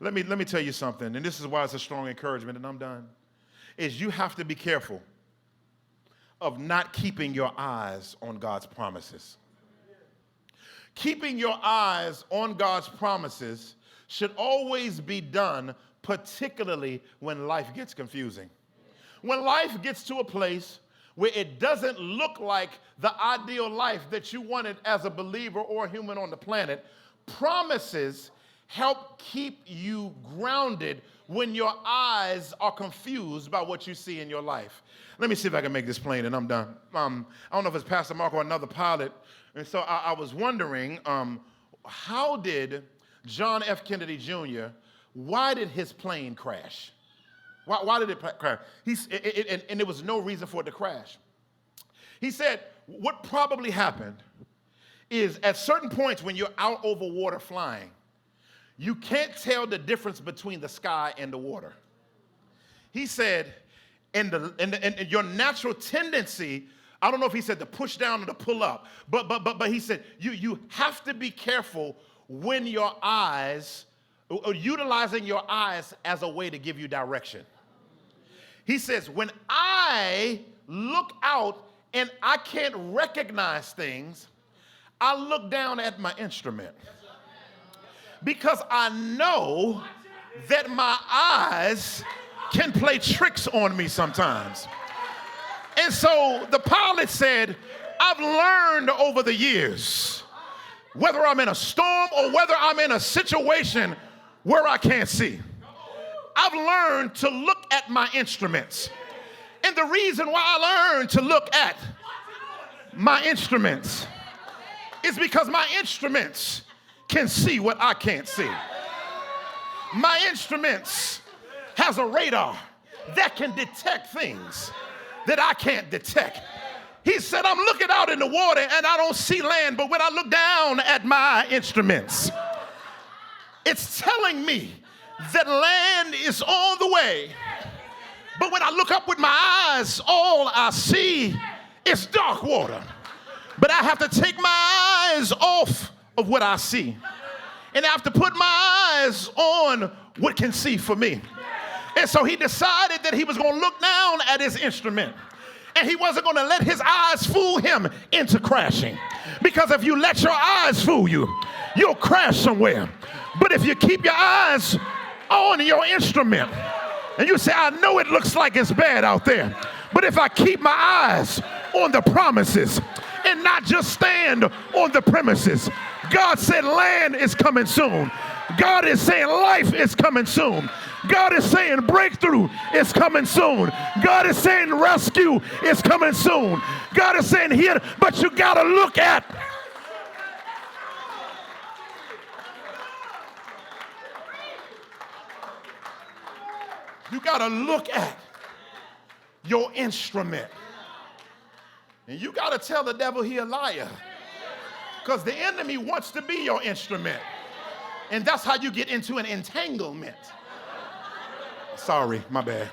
Let me tell you something, and this is why it's a strong encouragement, and I'm done, is you have to be careful of not keeping your eyes on God's promises. Keeping your eyes on God's promises should always be done, particularly when life gets confusing. When life gets to a place where it doesn't look like the ideal life that you wanted as a believer or a human on the planet, promises help keep you grounded when your eyes are confused by what you see in your life. Let me see if I can make this plain, and I'm done. I don't know if it's Pastor Mark or another pilot, and so I was wondering, how did John F. Kennedy Jr., why did his plane crash? Why did it crash? And there was no reason for it to crash. He said what probably happened is at certain points when you're out over water flying, you can't tell the difference between the sky and the water. He said, and your natural tendency, I don't know if he said to push down or to pull up, but he said you have to be careful when your eyes, or utilizing your eyes as a way to give you direction. He says, when I look out and I can't recognize things, I look down at my instrument. Because I know that my eyes can play tricks on me sometimes. And so the pilot said, I've learned over the years, whether I'm in a storm or whether I'm in a situation where I can't see, I've learned to look at my instruments. And the reason why I learned to look at my instruments is because my instruments can see what I can't see. My instruments has a radar that can detect things that I can't detect. He said, I'm looking out in the water and I don't see land, but when I look down at my instruments, it's telling me that land is on the way. But when I look up with my eyes, all I see is dark water. But I have to take my eyes off of what I see. And I have to put my eyes on what can see for me. And so he decided that he was going to look down at his instrument. And he wasn't going to let his eyes fool him into crashing. Because if you let your eyes fool you, you'll crash somewhere. But if you keep your eyes on your instrument, and you say, I know it looks like it's bad out there, but if I keep my eyes on the promises and not just stand on the premises, God said land is coming soon. God is saying life is coming soon. God is saying breakthrough is coming soon. God is saying rescue is coming soon. God is saying here, but you got to look at. You got to look at your instrument. And you got to tell the devil he a liar. Because the enemy wants to be your instrument. And that's how you get into an entanglement. Sorry, my bad.